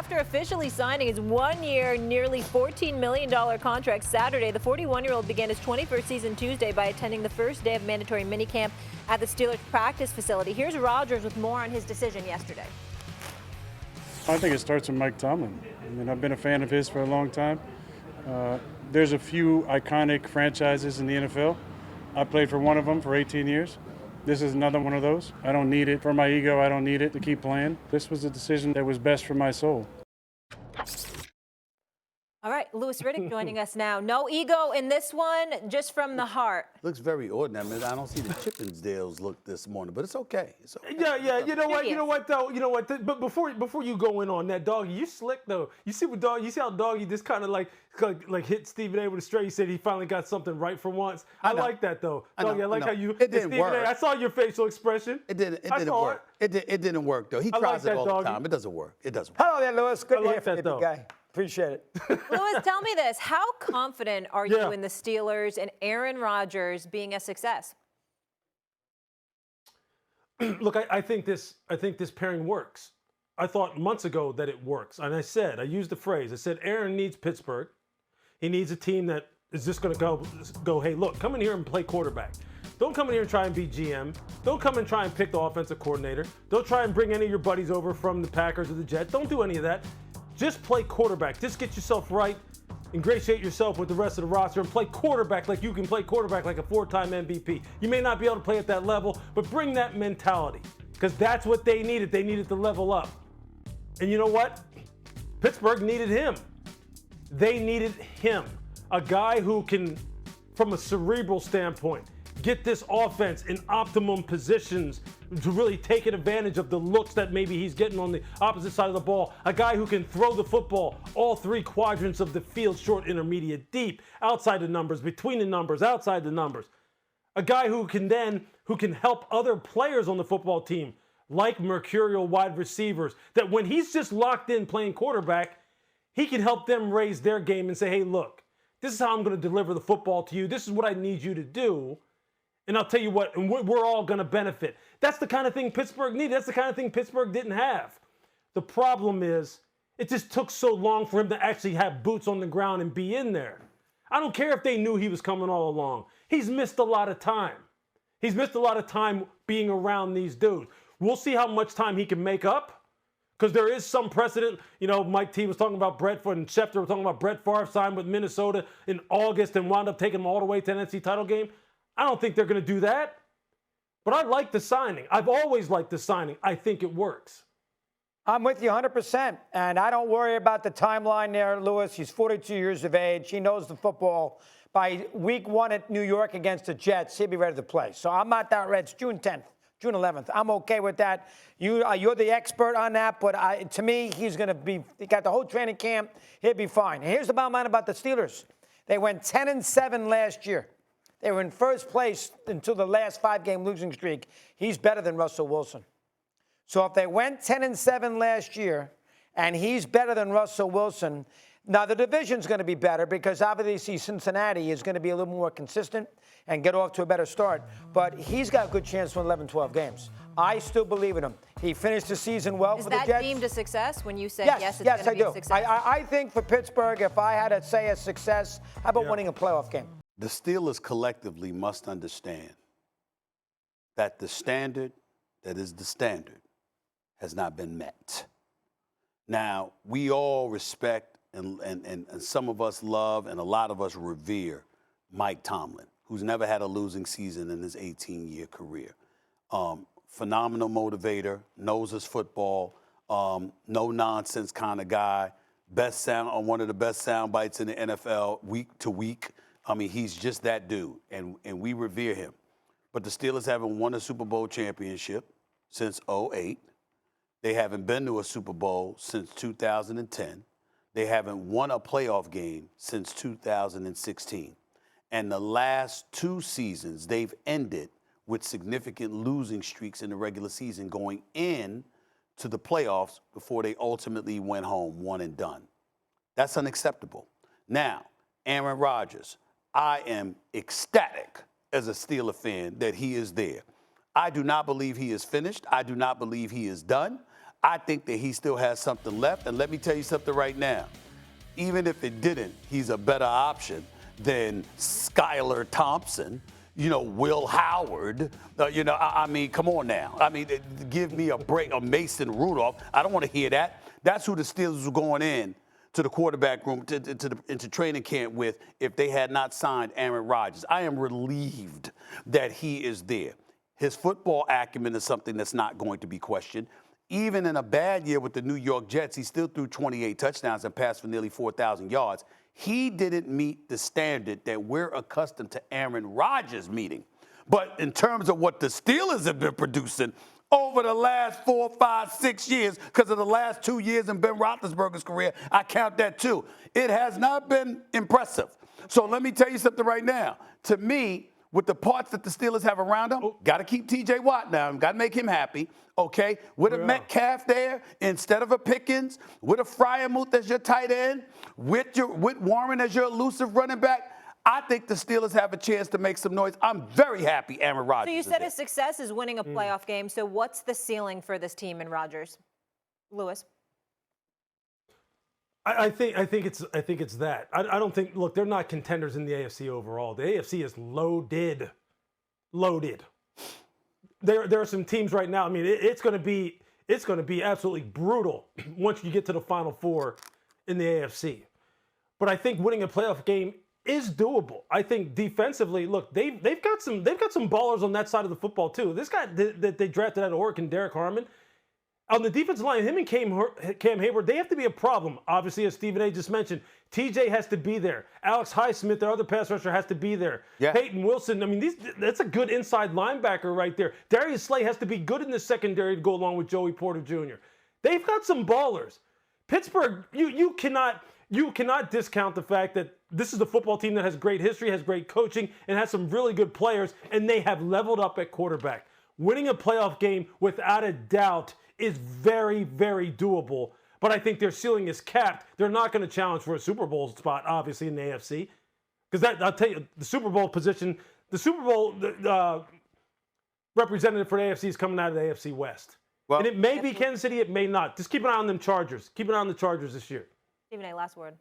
after officially signing his one-year, nearly $14 million contract Saturday, the 41-year-old began his 21st season Tuesday by attending the first day of mandatory minicamp at the Steelers practice facility. Here's Rodgers with more on his decision yesterday. I think it starts with Mike Tomlin. I mean, I've been a fan of his for a long time. There's a few iconic franchises in the NFL. I played for one of them for 18 years. This is another one of those. I don't need it for my ego. I don't need it to keep playing. This was a decision that was best for my soul. All right, Louis Riddick joining us now. No ego in this one, just from the heart. Looks very ordinary. I mean, I don't see the Chippensdales look this morning, but it's okay. It's okay. Yeah. You know what though? But before you go in on that, Doggy, you slick though. You see how Doggy just kind of like hit Stephen A with a straight. He said he finally got something right for once. I like that though, Doggy. I like how you. It didn't work. I saw your facial expression. It didn't work. It didn't work though. He tries it all the time. It doesn't work. It doesn't work. Hello there, Louis. Good to hear from you, though. big guy. Appreciate it. Louis, tell me this. How confident are you in the Steelers and Aaron Rodgers being a success? Look, I think this pairing works. I thought months ago that it works. And I used the phrase. I said Aaron needs Pittsburgh. He needs a team that is just going to go, hey, look, come in here and play quarterback. Don't come in here and try and be GM. Don't come and try and pick the offensive coordinator. Don't try and bring any of your buddies over from the Packers or the Jets. Don't do any of that. Just play quarterback. Just get yourself right, ingratiate yourself with the rest of the roster, and play quarterback like you can play quarterback like a four-time MVP. You may not be able to play at that level, but bring that mentality because that's what they needed. They needed to level up. And you know what? Pittsburgh needed him. They needed him, a guy who can, from a cerebral standpoint, get this offense in optimum positions to really take advantage of the looks that maybe he's getting on the opposite side of the ball. A guy who can throw the football all three quadrants of the field, short, intermediate, deep, outside the numbers, between the numbers, outside the numbers. A guy who can help other players on the football team, like mercurial wide receivers, that when he's just locked in playing quarterback, he can help them raise their game and say, hey, look, this is how I'm going to deliver the football to you. This is what I need you to do. And I'll tell you what, and we're all going to benefit. That's the kind of thing Pittsburgh needed. That's the kind of thing Pittsburgh didn't have. The problem is it just took so long for him to actually have boots on the ground and be in there. I don't care if they knew he was coming all along. He's missed a lot of time. He's missed a lot of time being around these dudes. We'll see how much time he can make up because there is some precedent. You know, Mike T was talking about Brett and Schefter was talking about Brett Favre signed with Minnesota in August and wound up taking him all the way to the NFC title game. I don't think they're going to do that. But I like the signing. I've always liked the signing. I think it works. I'm with you 100%. And I don't worry about the timeline there, Louis. He's 42 years of age. He knows the football. By week 1 at New York against the Jets, he'll be ready to play. So I'm not that ready. It's June 10th, June 11th. I'm okay with that. You're the expert on that. But to me, he got the whole training camp. He'll be fine. And here's the bottom line about the Steelers. They went 10-7 last year. They were in first place until the last 5-game losing streak. He's better than Russell Wilson. So if they went 10-7 last year and he's better than Russell Wilson, now the division's going to be better because obviously Cincinnati is going to be a little more consistent and get off to a better start. But he's got a good chance to win 11, 12 games. I still believe in him. He finished the season well for the Jets. Is that deemed a success when you said yes, it's going to be a success? I think for Pittsburgh, if I had to say a success, how about winning a playoff game? The Steelers collectively must understand that the standard that is the standard has not been met. Now, we all respect and some of us love and a lot of us revere Mike Tomlin, who's never had a losing season in his 18-year career. Phenomenal motivator, knows his football, no-nonsense kind of guy, one of the best sound bites in the NFL week to week. I mean, he's just that dude, and we revere him. But the Steelers haven't won a Super Bowl championship since 2008. They haven't been to a Super Bowl since 2010. They haven't won a playoff game since 2016. And the last 2 seasons, they've ended with significant losing streaks in the regular season going in to the playoffs before they ultimately went home one and done. That's unacceptable. Now, Aaron Rodgers, I am ecstatic as a Steeler fan that he is there. I do not believe he is finished. I do not believe he is done. I think that he still has something left. And let me tell you something right now. Even if it didn't, he's a better option than Skylar Thompson, Will Howard. I mean, come on now. I mean, give me a break. Or Mason Rudolph. I don't want to hear that. That's who the Steelers were going in to the quarterback room, into training camp with if they had not signed Aaron Rodgers. I am relieved that he is there. His football acumen is something that's not going to be questioned. Even in a bad year with the New York Jets, he still threw 28 touchdowns and passed for nearly 4,000 yards. He didn't meet the standard that we're accustomed to Aaron Rodgers meeting. But in terms of what the Steelers have been producing over the last 4, 5, 6 years, because of the last 2 years in Ben Roethlisberger's career, I count that too. It has not been impressive. So let me tell you something right now. To me, with the parts that the Steelers have around him, got to keep T.J. Watt now. Got to make him happy, okay? With a Metcalf there instead of a Pickens, with a Freiermuth as your tight end, with Warren as your elusive running back, I think the Steelers have a chance to make some noise. I'm very happy Aaron Rodgers So you said his success is winning a playoff game. So what's the ceiling for this team and Rodgers? Louis? I think it's that. I don't think. Look, they're not contenders in the AFC overall. The AFC is loaded. There are some teams right now. I mean, it's going to be absolutely brutal once you get to the Final Four in the AFC. But I think winning a playoff game is doable. I think defensively, look, they've got some ballers on that side of the football too. This guy that they drafted out of Oregon, Derek Harmon. On the defensive line, him and Cam Hayward, they have to be a problem. Obviously, as Stephen A. just mentioned, TJ has to be there. Alex Highsmith, their other pass rusher, has to be there. Yeah. Peyton Wilson, I mean, that's a good inside linebacker right there. Darius Slay has to be good in the secondary to go along with Joey Porter Jr. They've got some ballers. Pittsburgh, you cannot discount the fact that this is a football team that has great history, has great coaching, and has some really good players, and they have leveled up at quarterback. Winning a playoff game, without a doubt, is very, very doable. But I think their ceiling is capped. They're not going to challenge for a Super Bowl spot, obviously, in the AFC. Because I'll tell you, the Super Bowl position, the Super Bowl representative for the AFC is coming out of the AFC West. Well, and it may be Kansas City, it may not. Just keep an eye on them Chargers. Keep an eye on the Chargers this year. Stephen A., last word.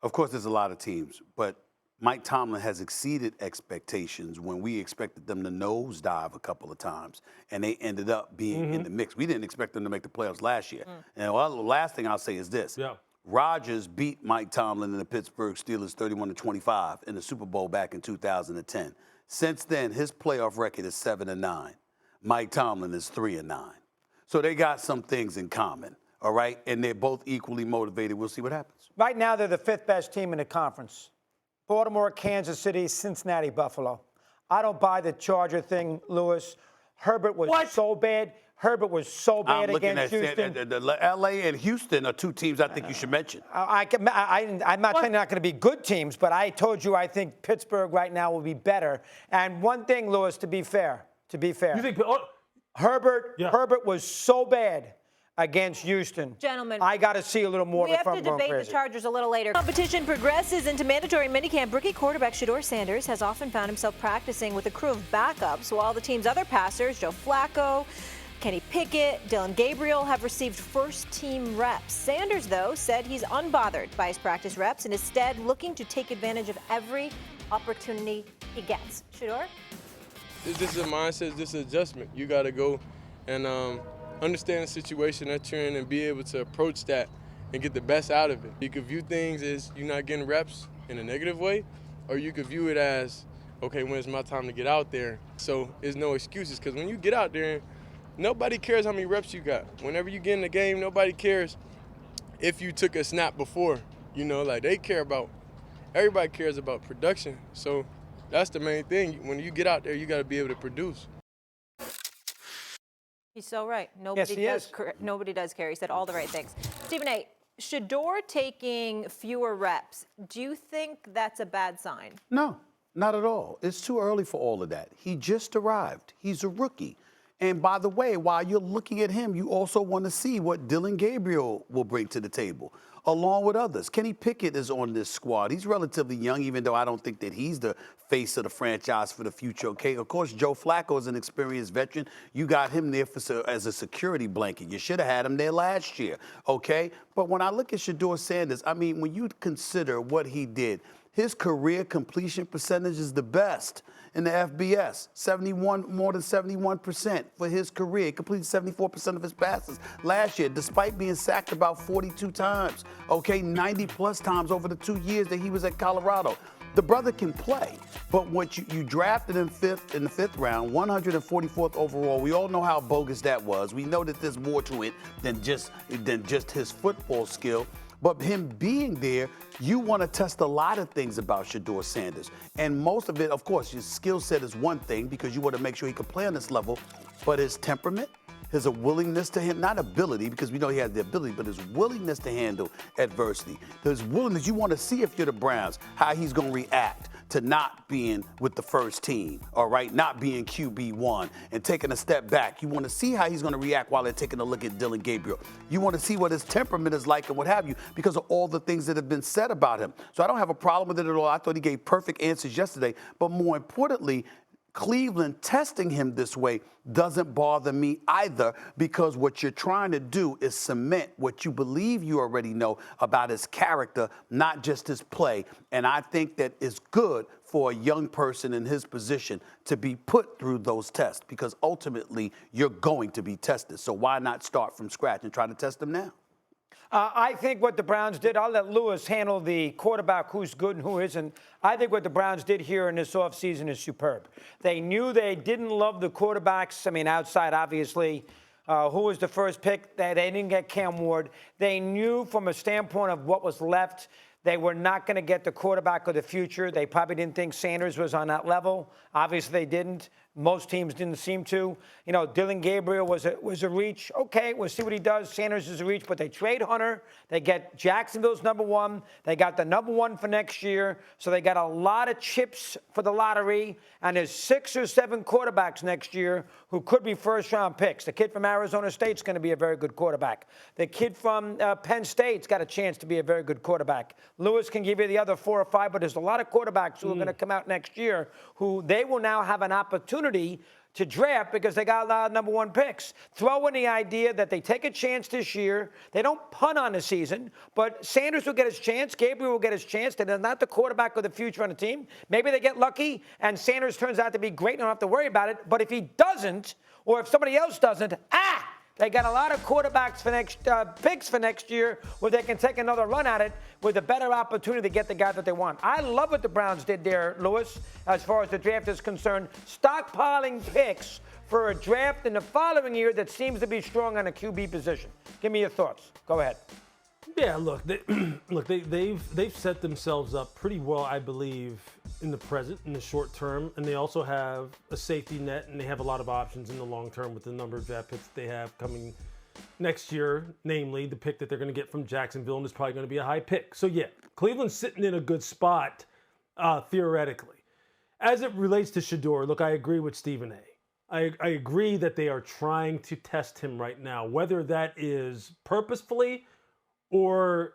Of course, there's a lot of teams, but Mike Tomlin has exceeded expectations when we expected them to nosedive a couple of times, and they ended up being in the mix. We didn't expect them to make the playoffs last year. And the last thing I'll say is this. Yeah. Rodgers beat Mike Tomlin and the Pittsburgh Steelers 31-25 in the Super Bowl back in 2010. Since then, his playoff record is 7-9. Mike Tomlin is 3-9. So they got some things in common, all right? And they're both equally motivated. We'll see what happens. Right now, they're the 5th best team in the conference. Baltimore, Kansas City, Cincinnati, Buffalo. I don't buy the Charger thing, Louis. Herbert was so bad. Herbert was so bad against Houston. L.A. and Houston are two teams I think you should mention. I'm not saying they're not going to be good teams, but I told you I think Pittsburgh right now will be better. And one thing, Louis, to be fair, you think Herbert was so bad against Houston. Gentlemen, I got to see a little more. We have to debate the Chargers a little later. Competition progresses into mandatory minicamp. Rookie quarterback Shedeur Sanders has often found himself practicing with a crew of backups, while the team's other passers, Joe Flacco, Kenny Pickett, Dylan Gabriel, have received first-team reps. Sanders, though, said he's unbothered by his practice reps and instead looking to take advantage of every opportunity he gets. Shedeur? This is a mindset, this is an adjustment. You got to go and understand the situation that you're in and be able to approach that and get the best out of it. You could view things as you're not getting reps in a negative way, or you could view it as, okay, when's my time to get out there? So there's no excuses, because when you get out there, nobody cares how many reps you got. Whenever you get in the game, nobody cares if you took a snap before. You know, like everybody cares about production. So that's the main thing. When you get out there, you got to be able to produce. He's so right. Nobody does care. He said all the right things. Stephen A., Shedeur taking fewer reps, do you think that's a bad sign? No, not at all. It's too early for all of that. He just arrived. He's a rookie. And by the way, while you're looking at him, you also want to see what Dylan Gabriel will bring to the table, along with others. Kenny Pickett is on this squad. He's relatively young, even though I don't think that he's the face of the franchise for the future, okay? Of course, Joe Flacco is an experienced veteran. You got him there as a security blanket. You should have had him there last year, okay? But when I look at Shedeur Sanders, I mean, when you consider what he did, his career completion percentage is the best in the FBS, more than 71% for his career. He completed 74% of his passes last year, despite being sacked about 42 times, okay, 90-plus times over the 2 years that he was at Colorado. The brother can play, but once you drafted him in the fifth round, 144th overall, we all know how bogus that was. We know that there's more to it than just his football skill. But him being there, you want to test a lot of things about Shedeur Sanders. And most of it, of course, his skill set is one thing because you want to make sure he can play on this level, but his temperament, his willingness to him, not ability, because we know he has the ability, but his willingness to handle adversity. His willingness, you want to see if you're the Browns, how he's going to react to not being with the first team, all right, not being QB1 and taking a step back. You want to see how he's going to react while they're taking a look at Dylan Gabriel. You want to see what his temperament is like and what have you because of all the things that have been said about him. So I don't have a problem with it at all. I thought he gave perfect answers yesterday, but more importantly, Cleveland testing him this way doesn't bother me either because what you're trying to do is cement what you believe you already know about his character, not just his play. And I think that it's good for a young person in his position to be put through those tests because ultimately you're going to be tested. So why not start from scratch and try to test them now? I think what the Browns did, I'll let Louis handle the quarterback, who's good and who isn't. I think what the Browns did here in this offseason is superb. They knew they didn't love the quarterbacks. I mean, outside, obviously, who was the first pick. They didn't get Cam Ward. They knew from a standpoint of what was left, they were not going to get the quarterback of the future. They probably didn't think Sanders was on that level. Obviously, they didn't. Most teams didn't seem to. You know, Dylan Gabriel was a reach. Okay, we'll see what he does. Sanders is a reach, but they trade Hunter. They get Jacksonville's #1. They got the #1 for next year. So they got a lot of chips for the lottery. And there's 6 or 7 quarterbacks next year who could be first-round picks. The kid from Arizona State's going to be a very good quarterback. The kid from Penn State's got a chance to be a very good quarterback. Lewis can give you the other 4 or 5, but there's a lot of quarterbacks who are going to come out next year who they will now have an opportunity to draft because they got a lot of #1 picks. Throw in the idea that they take a chance this year. They don't punt on the season, but Sanders will get his chance. Gabriel will get his chance. They're not the quarterback of the future on the team. Maybe they get lucky and Sanders turns out to be great and don't have to worry about it. But if he doesn't, or if somebody else doesn't, they got a lot of quarterbacks for picks for next year where they can take another run at it with a better opportunity to get the guy that they want. I love what the Browns did there, Louis, as far as the draft is concerned. Stockpiling picks for a draft in the following year that seems to be strong on a QB position. Give me your thoughts. Go ahead. Yeah, look, they've set themselves up pretty well, I believe, in the present, in the short term, and they also have a safety net, and they have a lot of options in the long term with the number of draft picks that they have coming next year, namely the pick that they're going to get from Jacksonville, and it's probably going to be a high pick. So yeah, Cleveland's sitting in a good spot, theoretically. As it relates to Shedeur, look, I agree with Stephen A. I agree that they are trying to test him right now, whether that is purposefully or,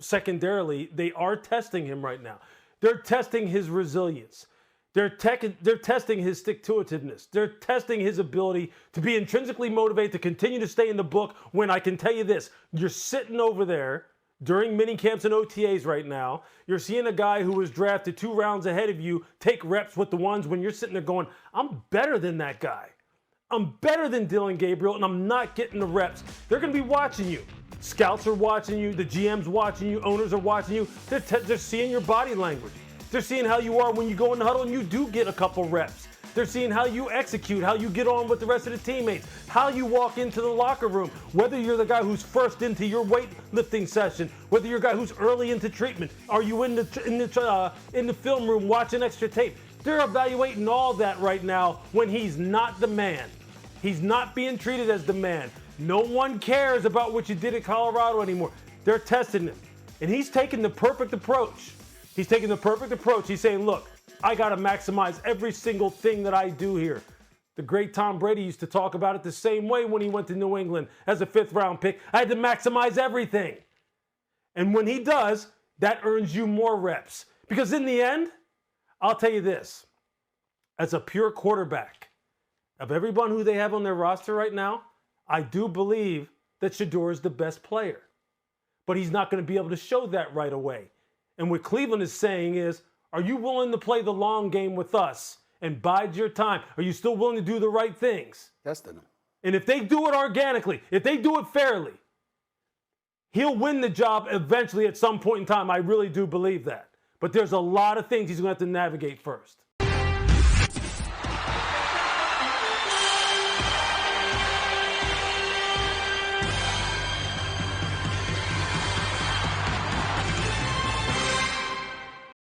secondarily, they are testing him right now. They're testing his resilience. They're testing his stick-to-itiveness. They're testing his ability to be intrinsically motivated to continue to stay in the book when I can tell you this. You're sitting over there during mini camps and OTAs right now. You're seeing a guy who was drafted 2 rounds ahead of you take reps with the ones when you're sitting there going, I'm better than that guy. I'm better than Dylan Gabriel, and I'm not getting the reps. They're going to be watching you. Scouts are watching you. The GM's watching you. Owners are watching you. They're seeing your body language. They're seeing how you are when you go in the huddle and you do get a couple reps. They're seeing how you execute, how you get on with the rest of the teammates, how you walk into the locker room, whether you're the guy who's first into your weightlifting session, whether you're a guy who's early into treatment. Are you in the film room watching extra tape? They're evaluating all that right now when he's not the man. He's not being treated as the man. No one cares about what you did at Colorado anymore. They're testing him. And he's taking the perfect approach. He's taking the perfect approach. He's saying, look, I got to maximize every single thing that I do here. The great Tom Brady used to talk about it the same way when he went to New England as a 5th-round pick. I had to maximize everything. And when he does, that earns you more reps. Because in the end, I'll tell you this. As a pure quarterback, of everyone who they have on their roster right now, I do believe that Shedeur is the best player. But he's not going to be able to show that right away. And what Cleveland is saying is, are you willing to play the long game with us and bide your time? Are you still willing to do the right things? Testing him. And if they do it organically, if they do it fairly, he'll win the job eventually at some point in time. I really do believe that. But there's a lot of things he's going to have to navigate first.